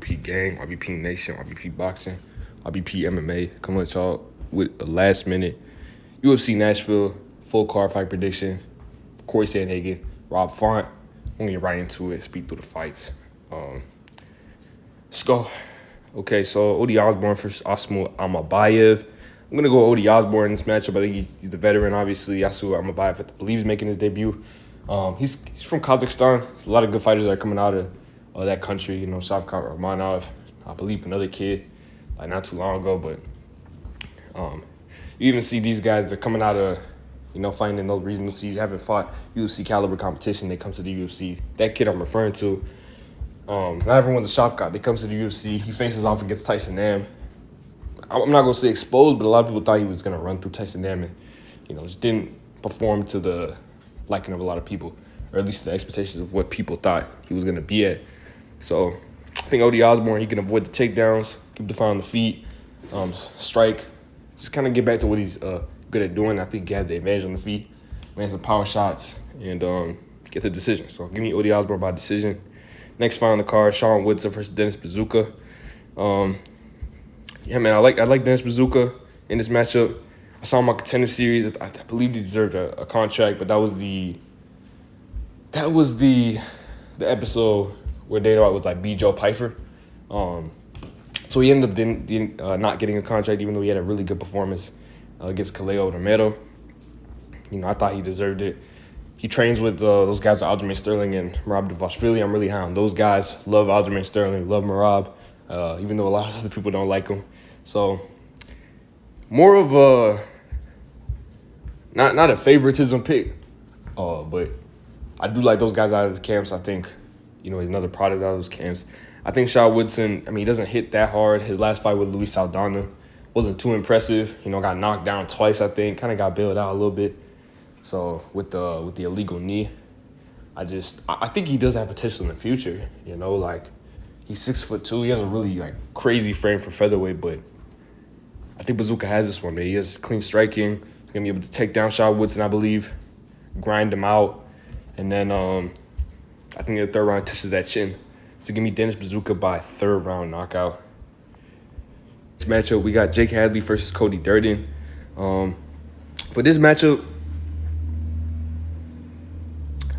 YBP Gang, YBP Nation, YBP Boxing, YBP MMA. Coming at y'all with a last minute UFC Nashville full card fight prediction. Cory Sandhagen, Rob Font. We're gonna get right into it, speak through the fights. Let's go. Okay, so Odi Osbourne versus almabayev. I'm gonna go Odi Osbourne in this matchup. I think he's the veteran, obviously. Yasu almabayev, I believe, is making his debut. He's from Kazakhstan. There's a lot of good fighters that are coming out of that country. You know, Shavkat Rakhmonov, I believe another kid, like not too long ago. But you even see these guys, they're coming out of, fighting those regional C's, haven't fought UFC caliber competition. They come to the UFC. That kid I'm referring to, not everyone's a Shavkat. They come to the UFC. He faces off against Tyson Nam. I'm not gonna say exposed, but a lot of people thought he was gonna run through Tyson Nam and, just didn't perform to the liking of a lot of people, or at least the expectations of what people thought he was going to be at. So I think Odi Osbourne, he can avoid the takedowns, keep the fight on the feet, strike, just kind of get back to what he's good at doing. I think he has the advantage on the feet, land some power shots, and get the decision. So give me Odi Osbourne by decision. Next fight on the card, Woodson versus Dennis Buzukja. Yeah, man, I like Dennis Buzukja in this matchup. I saw him on Contender Series. I believe he deserved a contract, but that was the episode where Dana White was like beat Joe Pyfer. So he ended up not getting a contract, even though he had a really good performance against Kaleo Romero. I thought he deserved it. He trains with those guys, Aljamain Sterling and Merab Dvalishvili. I'm really high on those guys. Love Aljamain Sterling, love Merab, even though a lot of other people don't like him. So more of a not a favoritism pick, but I do like those guys out of his camps. I think, he's another product out of those camps. I think Woodson, he doesn't hit that hard. His last fight with Luis Saldana wasn't too impressive. Got knocked down twice, I think. Kind of got bailed out a little bit. So with the illegal knee, I think he does have potential in the future. He's 6'2". He has a really crazy frame for featherweight, but I think Buzukja has this one, man. He has clean striking. He's going to be able to take down Woodson, I believe, grind him out. And then I think the third round touches that chin. So give me Dennis Buzukja by third round knockout. This matchup, we got Jake Hadley versus Cody Durden. For this matchup,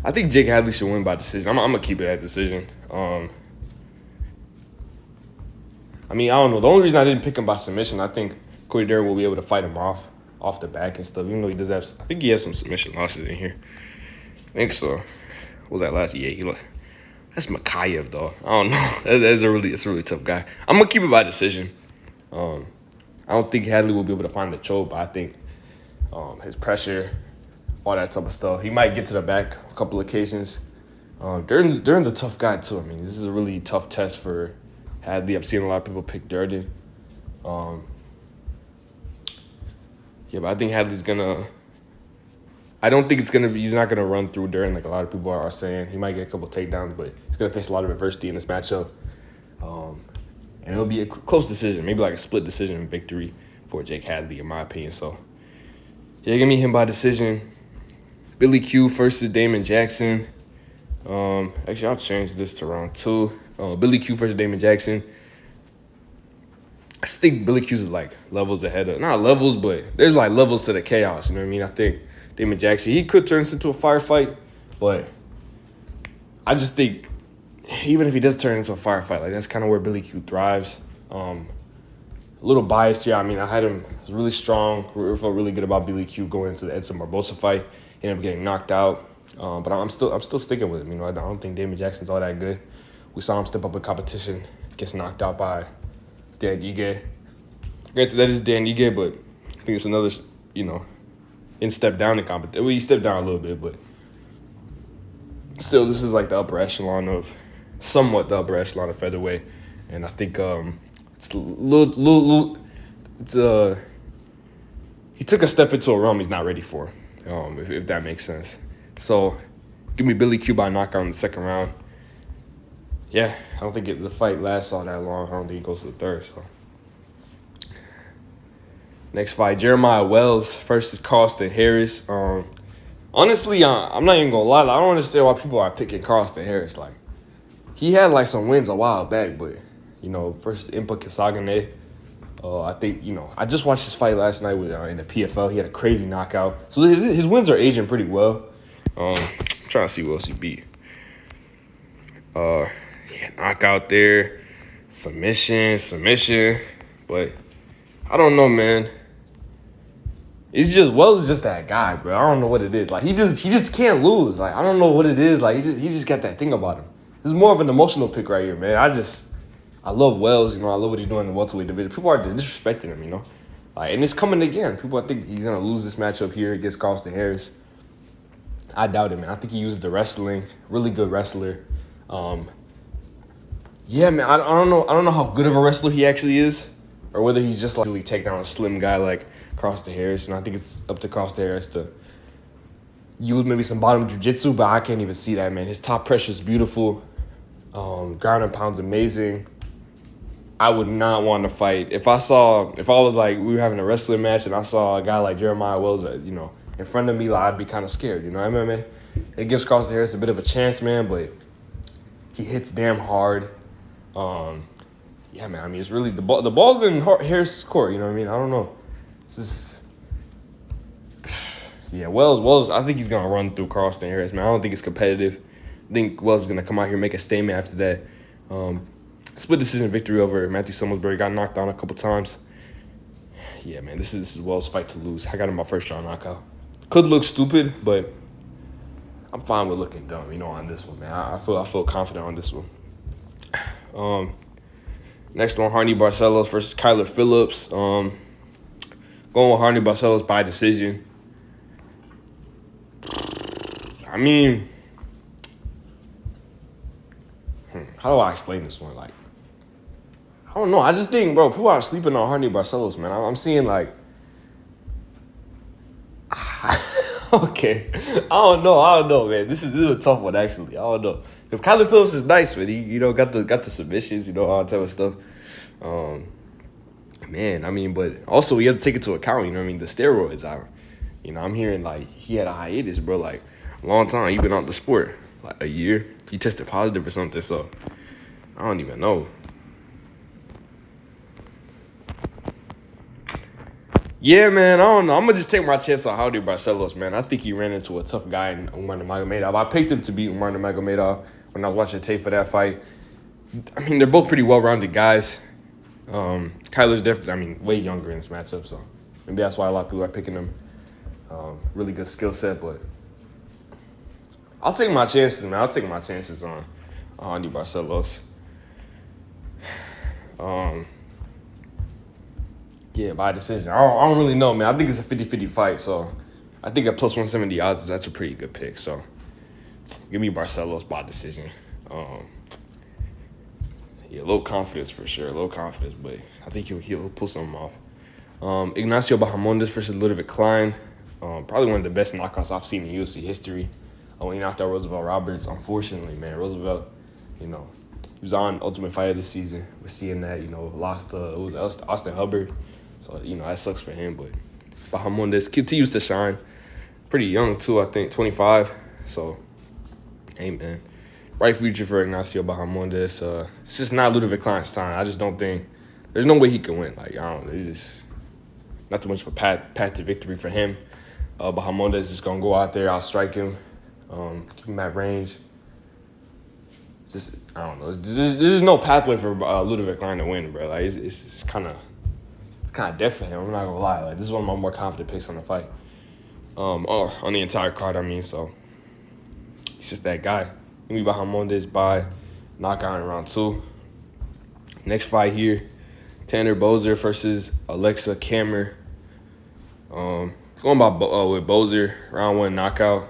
I think Jake Hadley should win by decision. I'm going to keep it at decision. I don't know. The only reason I didn't pick him by submission, I think Cody Durden will be able to fight him off the back and stuff, even though he does have, I think he has some submission losses in here. I think so. What was that last? Yeah, that's Makayev, though. I don't know. It's a really tough guy. I'm going to keep it by decision. I don't think Hadley will be able to find the choke, but I think his pressure, all that type of stuff, he might get to the back a couple occasions. Durden's a tough guy, too. This is a really tough test for Hadley. I've seen a lot of people pick Durden. But I think Hadley's I don't think he's not gonna run through Durden like a lot of people are saying. He might get a couple takedowns, but he's gonna face a lot of adversity in this matchup. And it'll be a close decision, maybe like a split decision victory for Jake Hadley, in my opinion. So, yeah, give me him by decision. Billy Q versus Damon Jackson. Actually, I'll change this to round 2. Billy Q versus Damon Jackson. I just think Billy Q's is levels ahead of, not levels, but there's levels to the chaos. I think Damon Jackson, he could turn this into a firefight, but I just think even if he does turn into a firefight, that's kind of where Billy Q thrives. A little biased here. I had him, was really strong. We felt really good about Billy Q going into the Edson Barbosa fight. He ended up getting knocked out, but I'm still sticking with him. I don't think Damon Jackson's all that good. We saw him step up in competition, gets knocked out by Dan Ige. Granted, that is Dan Ige, but I think it's another, in step down in competition. Well, he stepped down a little bit, but still, this is the upper echelon of, somewhat the upper echelon of featherweight. And I think it's a little he took a step into a realm he's not ready for, if that makes sense. So give me Billy Q by knockout in the second round. Yeah, I don't think the fight lasts all that long. I don't think it goes to the third. So next fight, Jeremiah Wells versus Carlston Harris. Honestly, I'm not even gonna lie. I don't understand why people are picking Carlston Harris. He had some wins a while back, but versus Sandhagen. I think, I just watched his fight last night with in the PFL. He had a crazy knockout. So his wins are aging pretty well. I'm trying to see who else he beat. Knockout there. Submission. But I don't know, man. Wells is just that guy, bro. I don't know what it is. Like, he just can't lose. Like, I don't know what it is. Like, he just got that thing about him. This is more of an emotional pick right here, man. I love Wells. I love what he's doing in the welterweight division. People are disrespecting him, Like, and it's coming again. People think he's gonna lose this matchup here against Carlston Harris. I doubt it, man. I think he uses the wrestling. Really good wrestler. Yeah, man. I don't know how good of a wrestler he actually is, or whether he's just like really take down a slim guy like Carlston Harris. I think it's up to Carlston Harris to use maybe some bottom jiu-jitsu, but I can't even see that, man. His top pressure is beautiful. Ground and pound's amazing. I would not want to fight. If I was like, we were having a wrestling match and I saw a guy like Jeremiah Wells, in front of me, like, I'd be kind of scared, MMA. It gives Carlston Harris a bit of a chance, man, but he hits damn hard. Yeah, man, it's really, the ball's in Harris' court, I don't know. Yeah, Wells, I think he's going to run through Carlston Harris, man. I don't think it's competitive. I think Wells is going to come out here and make a statement after that. Split decision victory over Matthew Summersbury. Got knocked down a couple times. Yeah, man, this is Wells' fight to lose. I got him my first round knockout. Could look stupid, but I'm fine with looking dumb, on this one, man. I feel confident on this one. Next one, Harney Barcelos versus Kyler Phillips. Going with Harney Barcelos by decision. How do I explain this one? Like, I don't know. I just think, bro, people are sleeping on Harney Barcelos, man. I'm seeing, like, okay. I don't know, man. This is a tough one, actually. I don't know. Because Kyler Phillips is nice, man. He got the submissions, all that type of stuff. But also we have to take into account, the steroids. I'm hearing, like, he had a hiatus, bro, like, a long time. You've been out the sport, like, a year. He tested positive or something, so I don't even know. Yeah, man, I don't know. I'm going to just take my chance on Harney Barcelos, man. I think he ran into a tough guy in Umar Nurmagomedov. I picked him to beat Umar Nurmagomedov when I was watching tape for that fight. They're both pretty well-rounded guys. Kyler's definitely, way younger in this matchup, so maybe that's why a lot of people are picking him. Really good skill set, but I'll take my chances, man. I'll take my chances on Harney Barcelos. Yeah, by decision. I don't really know, man. I think it's a 50-50 fight, so I think at plus 170 odds, that's a pretty good pick. So give me Barcelos by decision. Yeah, low confidence for sure. Low confidence, but I think he'll pull something off. Ignacio Bahamondes versus Ludwig Klein. Probably one of the best knockouts I've seen in UFC history. When he knocked out Roosevelt Roberts, unfortunately, man. Roosevelt, he was on Ultimate Fighter this season. We're seeing that, lost to Austin Hubbard. So, that sucks for him. But Bahamondes continues to shine. Pretty young, too, I think, 25. So, hey, man. Bright future for Ignacio Bahamondes. It's just not Ludwig Klein's time. I just don't think – there's no way he can win. Like, I don't know. It's just not too much of a path to victory for him. Bahamondes is just going to go out there, outstrike him, keep him at range. Just, I don't know. There's no pathway for Ludwig Klein to win, bro. Like, it's kind of dead for him. I'm not gonna lie. Like, this is one of my more confident picks on the fight, or on the entire card. So he's just that guy. Give me Bahamondes by knockout in round 2. Next fight here, Tanner Boser versus Alexa Camur. Going with Boser, round 1 knockout.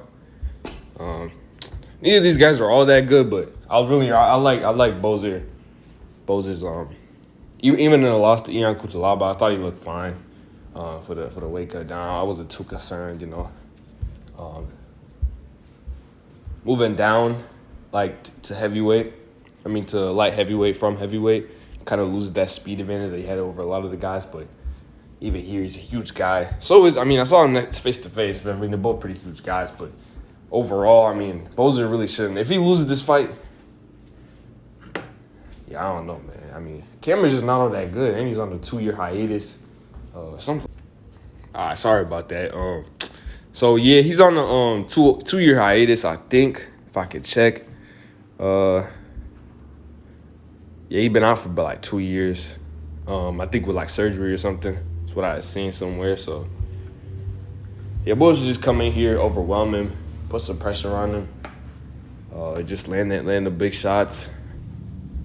Neither of these guys are all that good, but I like Boser. Boser's even in the loss to Ian Cutelaba, I thought he looked fine for the weight cut down. I wasn't too concerned, moving down to heavyweight. To light heavyweight from heavyweight, kind of loses that speed advantage that he had over a lot of the guys. But even here, he's a huge guy. So I saw him face to face. They're both pretty huge guys, but overall, Boser really shouldn't. If he loses this fight, yeah, I don't know, man. I mean, Camur's just not all that good, and he's on a 2-year hiatus. Something. All right, sorry about that. So yeah, he's on a two-year hiatus, I think, if I could check. Yeah, he been out for about like 2 years. I think with like surgery or something. That's what I had seen somewhere. So yeah, boys just come in here, overwhelm him, put some pressure on him, just land the big shots,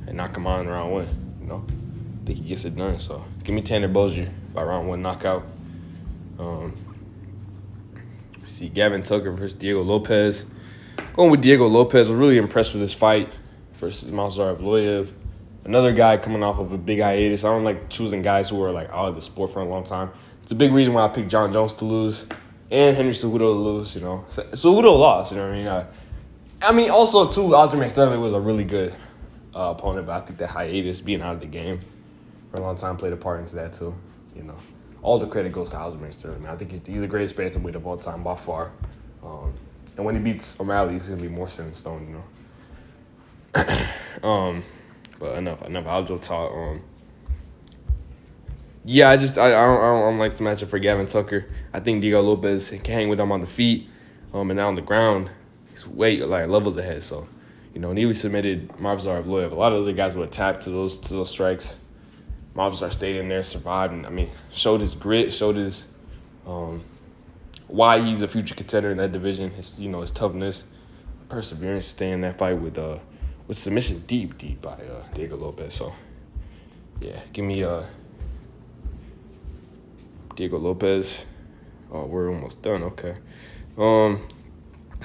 and knock him out in round 1. You know, I think he gets it done. So give me Tanner Boser by round 1 knockout. See Gavin Tucker versus Diego Lopes. Going with Diego Lopes. I was really impressed with this fight versus almabayev. Another guy coming off of a big hiatus. I don't like choosing guys who are like out of the sport for a long time. It's a big reason why I picked John Jones to lose and Henry Cejudo to lose. You know, Cejudo lost. You know what I mean? I mean, also too, Aljamain Sterling was a really good opponent, but I think that hiatus, being out of the game for a long time, played a part into that too. You know, all the credit goes to Aljamain Sterling. Man. I think he's the greatest bantamweight of all time by far. And when he beats O'Malley, he's gonna be more set in stone. You know. But enough Aljo talk. Yeah, I don't like the matchup for Gavin Tucker. I think Diego Lopes can hang with him on the feet, and now on the ground, he's way like levels ahead. So, you know, Neely submitted Mavzar Evloev. A lot of other guys would tap to those strikes. Mavzar stayed in there, survived, and I mean, showed his grit, showed his why he's a future contender in that division. His his toughness, perseverance, staying in that fight with submission deep by Diego Lopes. So yeah, give me Diego Lopes. Oh, we're almost done. Okay.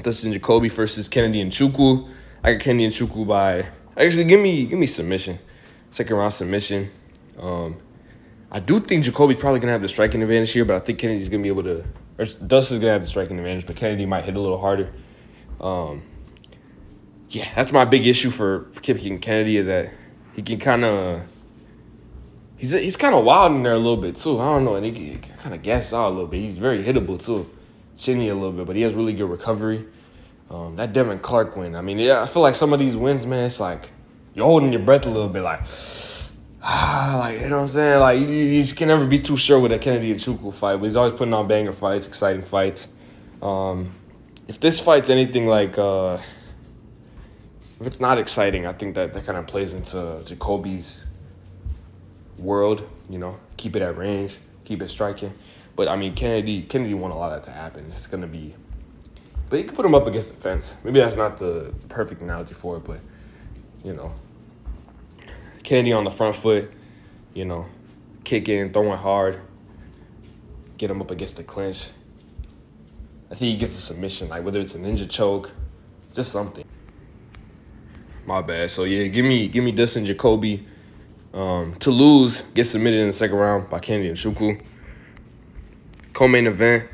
Dustin Jacoby versus Kennedy Nzechukwu. I got Kennedy Nzechukwu by actually give me submission. Second round submission. I do think Jacoby's probably gonna have the striking advantage here, but I think Kennedy's gonna be able to. Or Dustin's gonna have the striking advantage, but Kennedy might hit a little harder. Yeah, that's my big issue for kicking Kennedy, is that he can kind of he's kind of wild in there a little bit too. I don't know, and he kind of gasses out a little bit. He's very hittable too, chinny a little bit, but he has really good recovery. That Devin Clark win, I mean, yeah, I feel like some of these wins, man, it's like you're holding your breath a little bit, like like, you know what I'm saying? Like you can never be too sure with a Kennedy Nzechukwu fight, but he's always putting on banger fights, exciting fights. If this fight's anything like if it's not exciting, I think that kind of plays into Jacoby's world, you know, keep it at range, keep it striking. But, I mean, Kennedy want a lot of that to happen. It's going to be – but you can put him up against the fence. Maybe that's not the perfect analogy for it, but, you know, Kennedy on the front foot, you know, kicking, throwing hard, get him up against the clinch. I think he gets a submission, like whether it's a ninja choke, just something. My bad. So, yeah, give me Dustin Jacoby to lose, get submitted in the second round by Kennedy Nzechukwu. Co-main event,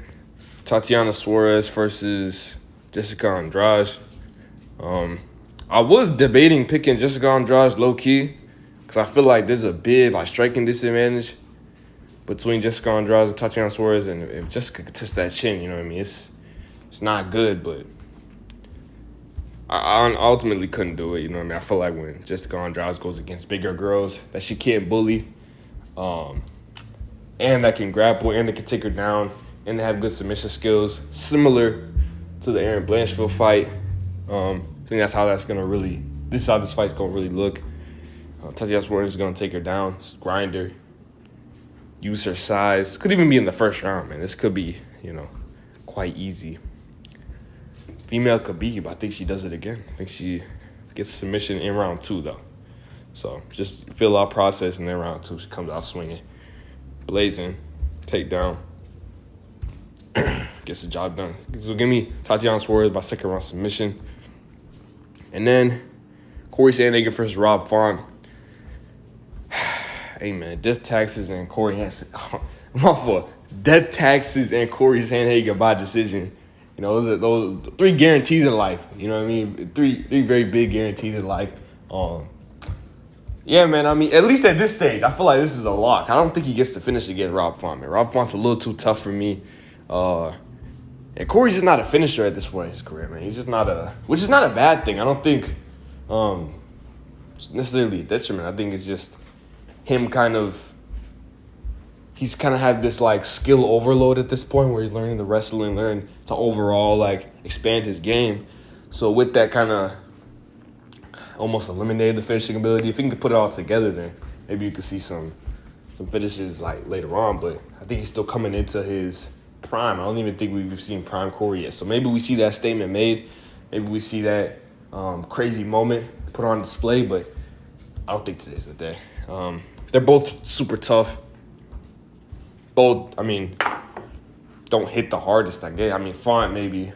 Tatiana Saurez versus Jessica Andrade. I was debating picking Jessica Andrade low-key because I feel like there's a big striking disadvantage between Jessica Andrade and Tatiana Saurez, and if Jessica could test that chin, you know what I mean? It's not good, but I ultimately couldn't do it, you know what I mean? I feel like when Jessica Andrade goes against bigger girls that she can't bully, and that can grapple, and that can take her down, and they have good submission skills, similar to the Erin Blanchfield fight. I think that's how this is how this fight's going to really look. Tatiana Suarez is going to take her down, grind her, use her size. Could even be in the first round, man. This could be, quite easy. Female Khabib, I think she does it again. I think she gets submission in round 2, though. So just fill out process, and then round 2, she comes out swinging, blazing, takedown, gets the job done. So give me Tatiana Suarez by second round submission. And then Cory Sandhagen versus Rob Font. Hey, man, death taxes and Cory Hansen. I'm off for death taxes and Cory Sandhagen by decision. Those 3 guarantees in life. You know what I mean? Three very big guarantees in life. Yeah, man, I mean, at least at this stage, I feel like this is a lock. I don't think he gets to finish against Rob Font, man. Rob Font's a little too tough for me. And Cory's just not a finisher at this point in his career, man. He's just which is not a bad thing. I don't think it's necessarily a detriment. I think it's just him he's kind of had this like skill overload at this point where he's learning to wrestle and learn to overall like expand his game. So with that kind of almost eliminated the finishing ability. If he can put it all together, then maybe you could see some finishes like later on. But I think he's still coming into his prime. I don't even think we've seen prime Cory yet. So maybe we see that statement made. Maybe we see that crazy moment put on display. But I don't think today's the day. They're both super tough. Both, I mean, don't hit the hardest, I guess. I mean, Font maybe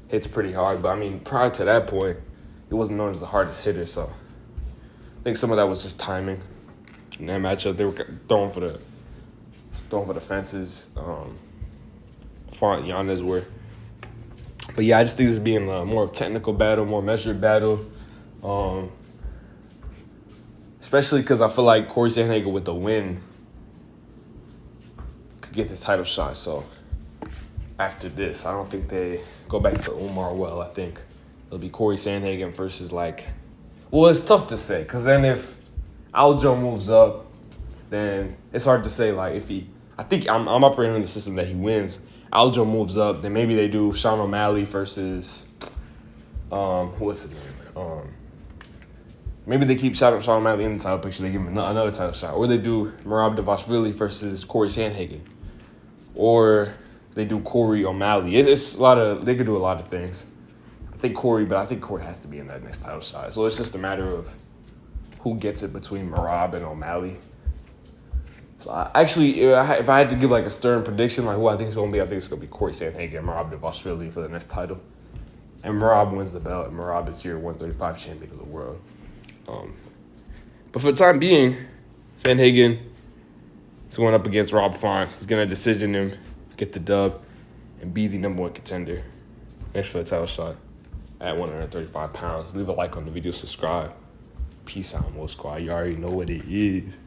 hits pretty hard. But, I mean, prior to that point, he wasn't known as the hardest hitter. So I think some of that was just timing. In that matchup, they were throwing for the fences. Font and Yanez were. But, yeah, I just think this being a more technical battle, more measured battle. Especially because I feel like Cory Sandhagen with the win could get this title shot. So after this, I don't think they go back to Umar well. I think it'll be Cory Sandhagen versus well, it's tough to say because then if Aljo moves up, then it's hard to say I think I'm operating in the system that he wins. Aljo moves up, then maybe they do Sean O'Malley versus what's his name? Maybe they keep Sean O'Malley in the title picture. They give him another title shot. Or they do Merab Dvalishvili versus Cory Sandhagen. Or they do Cory O'Malley. It's a lot of... They could do a lot of things. I think Cory has to be in that next title shot. So it's just a matter of who gets it between Merab and O'Malley. So if I had to give a stern prediction, who I think it's going to be, I think it's going to be Cory Sandhagen and Merab Dvalishvili for the next title. And Merab wins the belt, and Merab is your 135 champion of the world. But for the time being, Sandhagen is going up against Rob Font. He's going to decision him, get the dub, and be the number one contender. Thanks for the title shot at 135 pounds. Leave a like on the video, subscribe. Peace out, Mo Squad. You already know what it is.